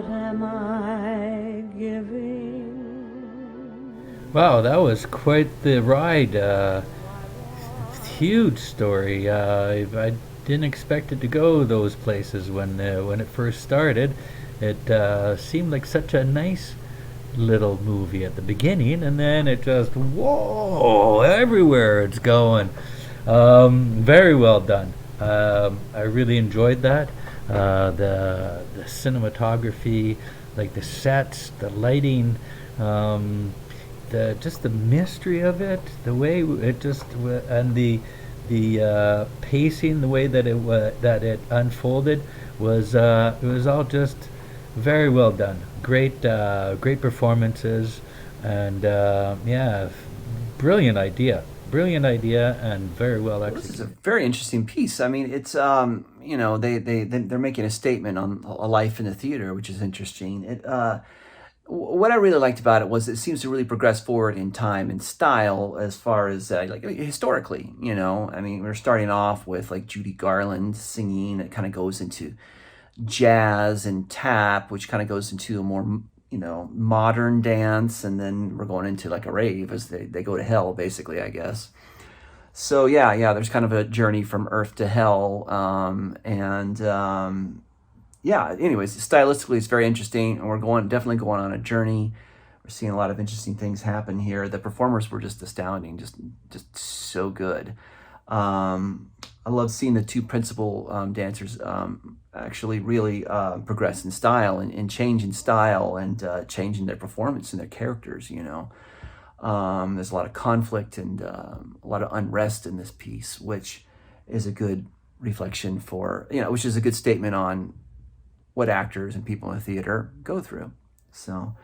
what am I giving? Wow, that was quite the ride. Huge story. I didn't expect it to go those places when it first started. It seemed like such a nice little movie at the beginning, and then it just whoa everywhere it's going. Very well done. I really enjoyed that. The cinematography, like the sets, the lighting, um, the just the mystery of it, the way it just and the pacing, the way that that it unfolded it was all just very well done. Great performances, and yeah, brilliant idea, and very well Well, this is a executed. very interesting piece. I mean, it's they're making a statement on a life in the theater, which is interesting. What I really liked about it was it seems to really progress forward in time and style as far as historically. I mean, we're starting off with like Judy Garland singing. It kind of goes into jazz and tap, which kind of goes into a more modern dance, and then we're going into like a rave as they go to hell, basically, I guess. So yeah, there's kind of a journey from Earth to hell, and yeah. Anyways, stylistically, it's very interesting, and we're definitely going on a journey. We're seeing a lot of interesting things happen here. The performers were just astounding, just so good. I love seeing the two principal dancers actually really progress in style and change in style and change in their performance and their characters. There's a lot of conflict and a lot of unrest in this piece, which is a good reflection which is a good statement on what actors and people in the theater go through. So,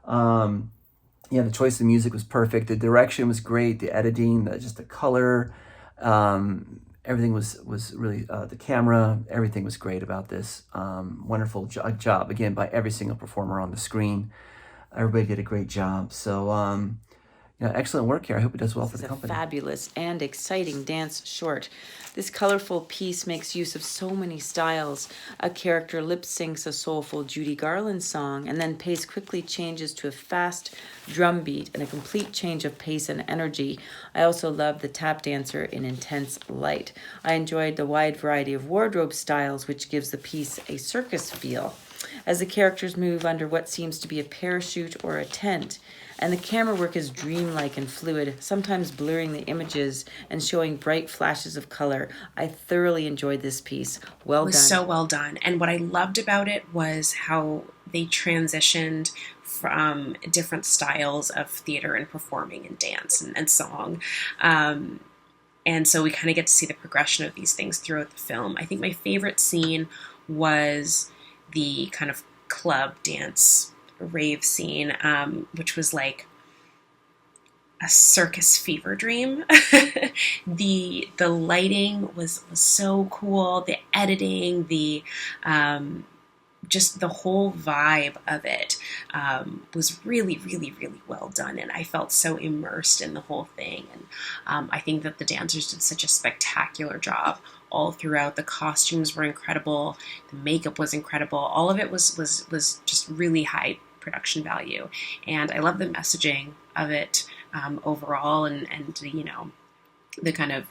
yeah, the choice of music was perfect. The direction was great. The editing, just the color, everything was really the camera. Everything was great about this. Wonderful job again by every single performer on the screen. Everybody did a great job. So, yeah, excellent work here. I hope it does well This for is the a company. fabulous and exciting dance short. This colorful piece makes use of so many styles. A character lip syncs a soulful Judy Garland song and then pace quickly changes to a fast drum beat and a complete change of pace and energy. I also love the tap dancer in intense light. I enjoyed the wide variety of wardrobe styles, which gives the piece a circus feel as the characters move under what seems to be a parachute or a tent. And the camera work is dreamlike and fluid, sometimes blurring the images and showing bright flashes of color. I thoroughly enjoyed this piece. Well It was done. so well done. And what I loved about it was how they transitioned from different styles of theater and performing and dance and song. And so we kind of get to see the progression of these things throughout the film. I think my favorite scene was the kind of club dance rave scene, which was like a circus fever dream. The lighting was so cool. The editing, the just the whole vibe of it was really, really, really well done, and I felt so immersed in the whole thing. And I think that the dancers did such a spectacular job all throughout. The costumes were incredible. The makeup was incredible. All of it was just really high production value, and I love the messaging of it overall, and the kind of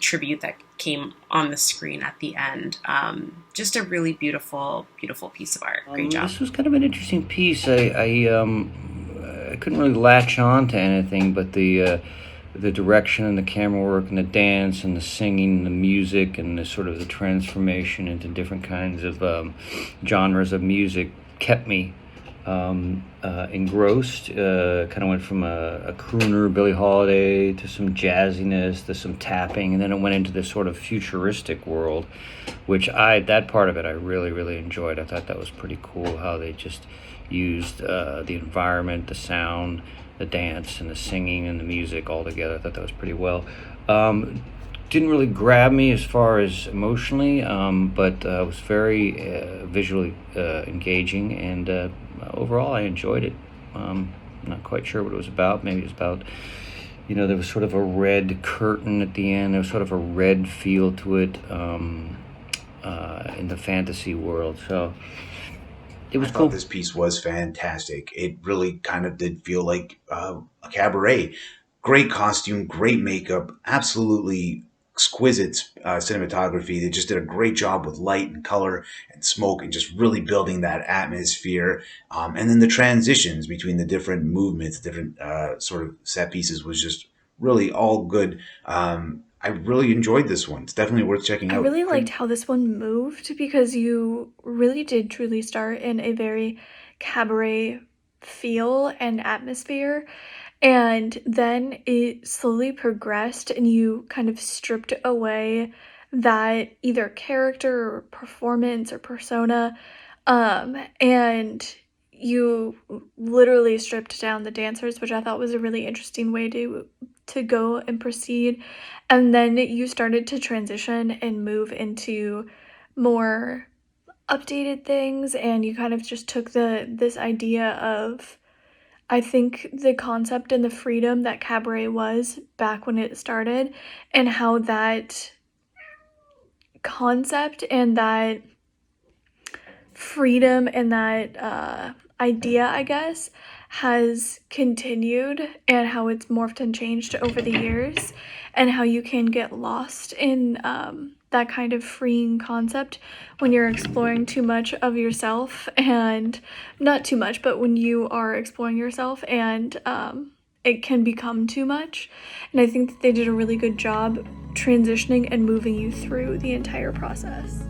tribute that came on the screen at the end. Just a really beautiful, beautiful piece of art. Great job. This was kind of an interesting piece. I couldn't really latch on to anything, but the direction and the camera work and the dance and the singing and the music and the sort of the transformation into different kinds of genres of music kept me engrossed. Kind of went from a crooner, Billie Holiday, to some jazziness, to some tapping, and then it went into this sort of futuristic world, which that part of it I really, really enjoyed. I thought that was pretty cool how they just used the environment, the sound, the dance, and the singing and the music all together. I thought that was pretty well. Didn't really grab me as far as emotionally, but was very visually engaging, and overall I enjoyed it. Not quite sure what it was about. Maybe it was about, there was sort of a red curtain at the end. There was sort of a red feel to it in the fantasy world. So It was I cool. thought this piece was fantastic. It really kind of did feel like a cabaret. Great costume, great makeup, absolutely exquisite cinematography. They just did a great job with light and color and smoke and just really building that atmosphere. And then the transitions between the different movements, different sort of set pieces was just really all good. I really enjoyed this one. It's definitely worth checking I out. really liked how this one moved because you really did truly start in a very cabaret feel and atmosphere. And then it slowly progressed, and you kind of stripped away that either character or performance or persona. And you literally stripped down the dancers, which I thought was a really interesting way to go and proceed. And then you started to transition and move into more updated things, and you kind of just took this idea of, I think, the concept and the freedom that cabaret was back when it started, and how that concept and that freedom and that idea, I guess, has continued, and how it's morphed and changed over the years, and how you can get lost in that kind of freeing concept when you're exploring too much of yourself, and not too much, but when you are exploring yourself and it can become too much. And I think that they did a really good job transitioning and moving you through the entire process.